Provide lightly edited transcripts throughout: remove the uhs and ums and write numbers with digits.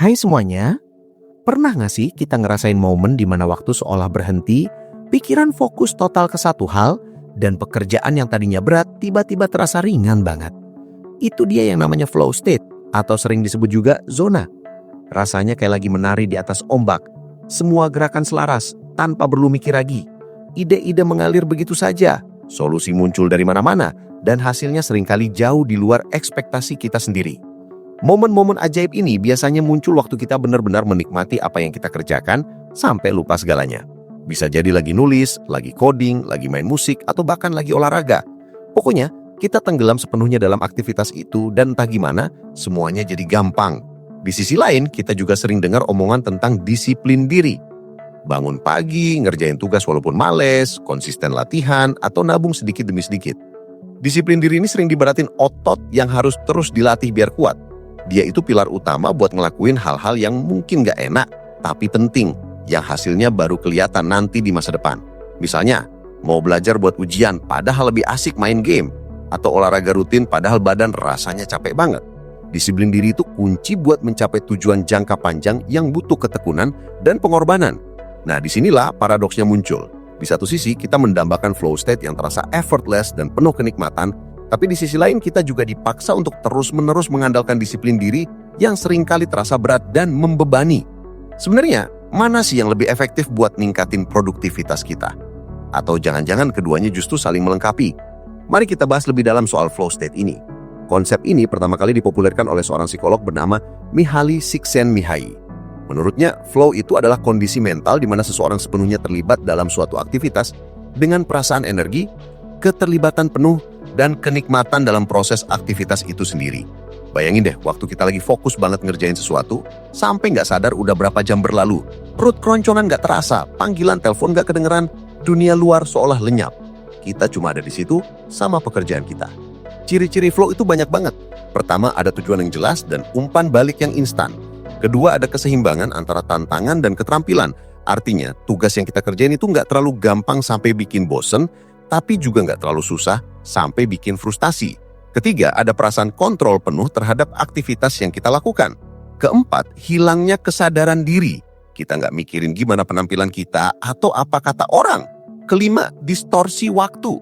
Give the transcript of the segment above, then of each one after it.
Hai semuanya, pernah gak sih kita ngerasain momen di mana waktu seolah berhenti, pikiran fokus total ke satu hal, dan pekerjaan yang tadinya berat tiba-tiba terasa ringan banget? Itu dia yang namanya flow state, atau sering disebut juga zona. Rasanya kayak lagi menari di atas ombak. Semua gerakan selaras, tanpa perlu mikir lagi. Ide-ide mengalir begitu saja, solusi muncul dari mana-mana, dan hasilnya seringkali jauh di luar ekspektasi kita sendiri. Momen-momen ajaib ini biasanya muncul waktu kita benar-benar menikmati apa yang kita kerjakan sampai lupa segalanya. Bisa jadi lagi nulis, lagi coding, lagi main musik, atau bahkan lagi olahraga. Pokoknya, kita tenggelam sepenuhnya dalam aktivitas itu dan entah gimana, semuanya jadi gampang. Di sisi lain, kita juga sering dengar omongan tentang disiplin diri. Bangun pagi, ngerjain tugas walaupun males, konsisten latihan, atau nabung sedikit demi sedikit. Disiplin diri ini sering diberatin otot yang harus terus dilatih biar kuat. Dia itu pilar utama buat ngelakuin hal-hal yang mungkin gak enak, tapi penting, yang hasilnya baru kelihatan nanti di masa depan. Misalnya, mau belajar buat ujian padahal lebih asik main game, atau olahraga rutin padahal badan rasanya capek banget. Disiplin diri itu kunci buat mencapai tujuan jangka panjang yang butuh ketekunan dan pengorbanan. Nah, disinilah paradoksnya muncul. Di satu sisi, kita mendambakan flow state yang terasa effortless dan penuh kenikmatan, tapi di sisi lain kita juga dipaksa untuk terus-menerus mengandalkan disiplin diri yang seringkali terasa berat dan membebani. Sebenarnya, mana sih yang lebih efektif buat ningkatin produktivitas kita? Atau jangan-jangan keduanya justru saling melengkapi? Mari kita bahas lebih dalam soal flow state ini. Konsep ini pertama kali dipopulerkan oleh seorang psikolog bernama Mihaly Csikszentmihalyi. Menurutnya, flow itu adalah kondisi mental di mana seseorang sepenuhnya terlibat dalam suatu aktivitas dengan perasaan energi, keterlibatan penuh, dan kenikmatan dalam proses aktivitas itu sendiri. Bayangin deh, waktu kita lagi fokus banget ngerjain sesuatu, sampai nggak sadar udah berapa jam berlalu. Perut keroncongan nggak terasa, panggilan telepon nggak kedengeran, dunia luar seolah lenyap. Kita cuma ada di situ sama pekerjaan kita. Ciri-ciri flow itu banyak banget. Pertama, ada tujuan yang jelas dan umpan balik yang instan. Kedua, ada keseimbangan antara tantangan dan keterampilan. Artinya, tugas yang kita kerjain itu nggak terlalu gampang sampai bikin bosen, tapi juga nggak terlalu susah sampai bikin frustasi. Ketiga, ada perasaan kontrol penuh terhadap aktivitas yang kita lakukan. Keempat, hilangnya kesadaran diri. Kita nggak mikirin gimana penampilan kita atau apa kata orang. Kelima, distorsi waktu.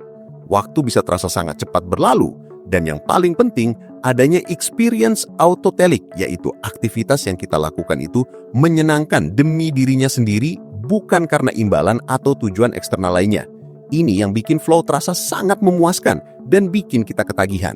Waktu bisa terasa sangat cepat berlalu. Dan yang paling penting, adanya experience autotelic, yaitu aktivitas yang kita lakukan itu menyenangkan demi dirinya sendiri, bukan karena imbalan atau tujuan eksternal lainnya. Ini yang bikin flow terasa sangat memuaskan dan bikin kita ketagihan.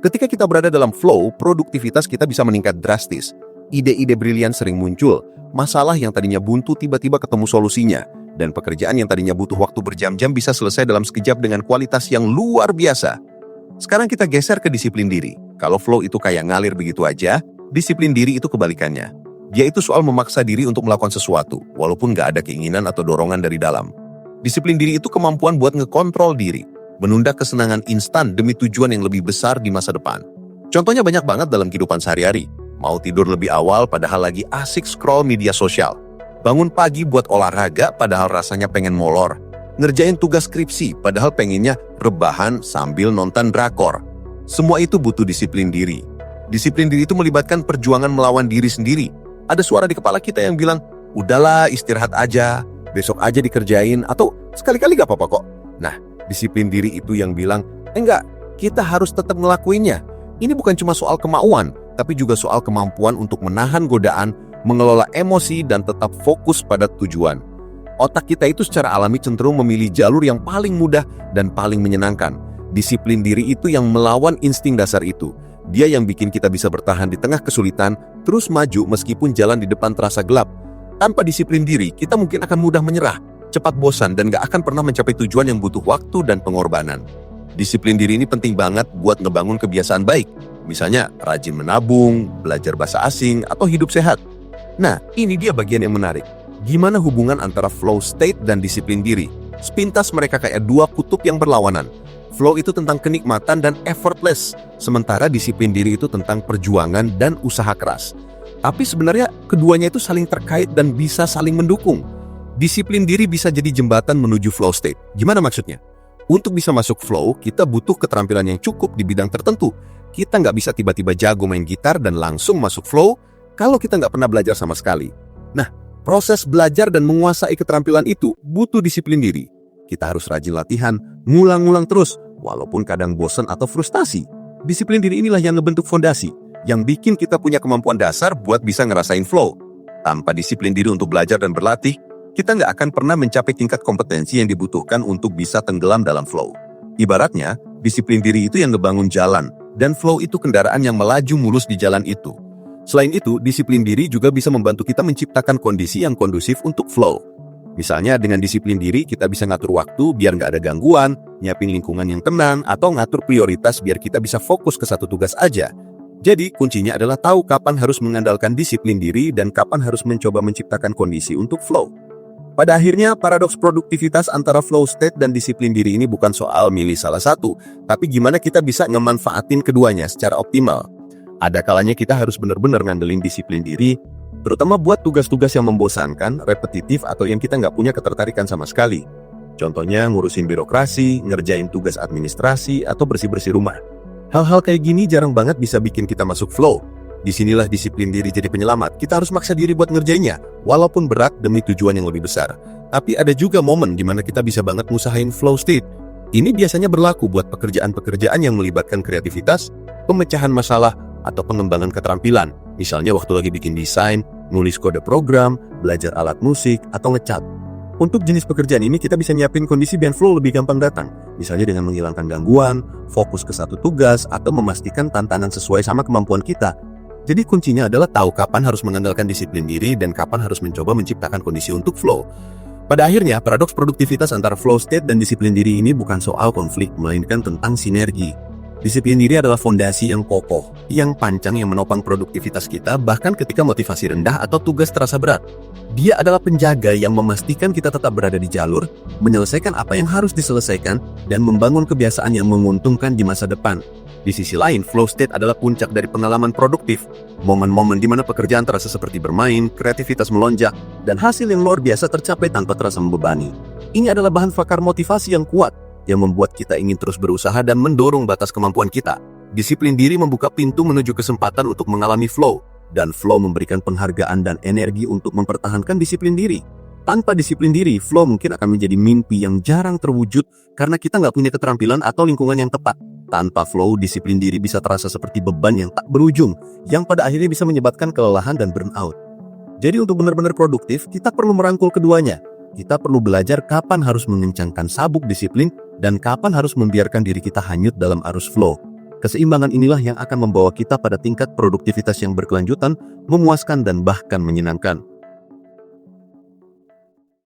Ketika kita berada dalam flow, produktivitas kita bisa meningkat drastis. Ide-ide brilian sering muncul, masalah yang tadinya buntu tiba-tiba ketemu solusinya, dan pekerjaan yang tadinya butuh waktu berjam-jam bisa selesai dalam sekejap dengan kualitas yang luar biasa. Sekarang kita geser ke disiplin diri. Kalau flow itu kayak ngalir begitu aja, disiplin diri itu kebalikannya. Dia itu soal memaksa diri untuk melakukan sesuatu, walaupun nggak ada keinginan atau dorongan dari dalam. Disiplin diri itu kemampuan buat ngekontrol diri, menunda kesenangan instan demi tujuan yang lebih besar di masa depan. Contohnya banyak banget dalam kehidupan sehari-hari. Mau tidur lebih awal padahal lagi asik scroll media sosial. Bangun pagi buat olahraga padahal rasanya pengen molor. Ngerjain tugas skripsi padahal pengennya rebahan sambil nonton drakor. Semua itu butuh disiplin diri. Disiplin diri itu melibatkan perjuangan melawan diri sendiri. Ada suara di kepala kita yang bilang, udahlah istirahat aja, besok aja dikerjain, atau sekali-kali gak apa-apa kok. Nah, disiplin diri itu yang bilang, enggak, kita harus tetap ngelakuinnya. Ini bukan cuma soal kemauan, tapi juga soal kemampuan untuk menahan godaan, mengelola emosi, dan tetap fokus pada tujuan. Otak kita itu secara alami cenderung memilih jalur yang paling mudah dan paling menyenangkan. Disiplin diri itu yang melawan insting dasar itu. Dia yang bikin kita bisa bertahan di tengah kesulitan, terus maju meskipun jalan di depan terasa gelap. Tanpa disiplin diri, kita mungkin akan mudah menyerah, cepat bosan, dan gak akan pernah mencapai tujuan yang butuh waktu dan pengorbanan. Disiplin diri ini penting banget buat ngebangun kebiasaan baik. Misalnya, rajin menabung, belajar bahasa asing, atau hidup sehat. Nah, ini dia bagian yang menarik. Gimana hubungan antara flow state dan disiplin diri? Sepintas mereka kayak dua kutub yang berlawanan. Flow itu tentang kenikmatan dan effortless, sementara disiplin diri itu tentang perjuangan dan usaha keras. Tapi sebenarnya keduanya itu saling terkait dan bisa saling mendukung. Disiplin diri bisa jadi jembatan menuju flow state. Gimana maksudnya? Untuk bisa masuk flow, kita butuh keterampilan yang cukup di bidang tertentu. Kita nggak bisa tiba-tiba jago main gitar dan langsung masuk flow. kalau kita nggak pernah belajar sama sekali. Nah, proses belajar dan menguasai keterampilan itu butuh disiplin diri. Kita harus rajin latihan, ngulang-ngulang terus, walaupun kadang bosan atau frustasi. Disiplin diri inilah yang ngebentuk fondasi, yang bikin kita punya kemampuan dasar buat bisa ngerasain flow. Tanpa disiplin diri untuk belajar dan berlatih, kita nggak akan pernah mencapai tingkat kompetensi yang dibutuhkan untuk bisa tenggelam dalam flow. Ibaratnya, disiplin diri itu yang ngebangun jalan, dan flow itu kendaraan yang melaju mulus di jalan itu. Selain itu, disiplin diri juga bisa membantu kita menciptakan kondisi yang kondusif untuk flow. Misalnya dengan disiplin diri kita bisa ngatur waktu biar nggak ada gangguan, nyiapin lingkungan yang tenang, atau ngatur prioritas biar kita bisa fokus ke satu tugas aja. Jadi kuncinya adalah tahu kapan harus mengandalkan disiplin diri dan kapan harus mencoba menciptakan kondisi untuk flow. Pada akhirnya, paradoks produktivitas antara flow state dan disiplin diri ini bukan soal milih salah satu, tapi gimana kita bisa ngemanfaatin keduanya secara optimal. Ada kalanya kita harus benar-benar ngandelin disiplin diri, terutama buat tugas-tugas yang membosankan, repetitif, atau yang kita nggak punya ketertarikan sama sekali. Contohnya ngurusin birokrasi, ngerjain tugas administrasi, atau bersih-bersih rumah. Hal-hal kayak gini jarang banget bisa bikin kita masuk flow. Disinilah disiplin diri jadi penyelamat. Kita harus maksa diri buat ngerjainnya, walaupun berat demi tujuan yang lebih besar. Tapi ada juga momen di mana kita bisa banget ngusahain flow state. Ini biasanya berlaku buat pekerjaan-pekerjaan yang melibatkan kreativitas, pemecahan masalah, atau pengembangan keterampilan. Misalnya waktu lagi bikin desain, nulis kode program, belajar alat musik, atau ngecat. Untuk jenis pekerjaan ini kita bisa nyiapin kondisi biar flow lebih gampang datang. Misalnya dengan menghilangkan gangguan, fokus ke satu tugas, atau memastikan tantangan sesuai sama kemampuan kita. Jadi kuncinya adalah tahu kapan harus mengandalkan disiplin diri dan kapan harus mencoba menciptakan kondisi untuk flow. Pada akhirnya, paradoks produktivitas antara flow state dan disiplin diri ini bukan soal konflik, melainkan tentang sinergi. Disiplin diri adalah fondasi yang kokoh, yang pancang yang menopang produktivitas kita bahkan ketika motivasi rendah atau tugas terasa berat. Dia adalah penjaga yang memastikan kita tetap berada di jalur, menyelesaikan apa yang harus diselesaikan, dan membangun kebiasaan yang menguntungkan di masa depan. Di sisi lain, flow state adalah puncak dari pengalaman produktif, momen-momen di mana pekerjaan terasa seperti bermain, kreativitas melonjak, dan hasil yang luar biasa tercapai tanpa terasa membebani. Ini adalah bahan bakar motivasi yang kuat, yang membuat kita ingin terus berusaha dan mendorong batas kemampuan kita. Disiplin diri membuka pintu menuju kesempatan untuk mengalami flow, dan flow memberikan penghargaan dan energi untuk mempertahankan disiplin diri. Tanpa disiplin diri, flow mungkin akan menjadi mimpi yang jarang terwujud karena kita nggak punya keterampilan atau lingkungan yang tepat. Tanpa flow, disiplin diri bisa terasa seperti beban yang tak berujung, yang pada akhirnya bisa menyebabkan kelelahan dan burnout. Jadi untuk benar-benar produktif, kita perlu merangkul keduanya. Kita perlu belajar kapan harus mengencangkan sabuk disiplin dan kapan harus membiarkan diri kita hanyut dalam arus flow. Keseimbangan inilah yang akan membawa kita pada tingkat produktivitas yang berkelanjutan, memuaskan dan bahkan menyenangkan.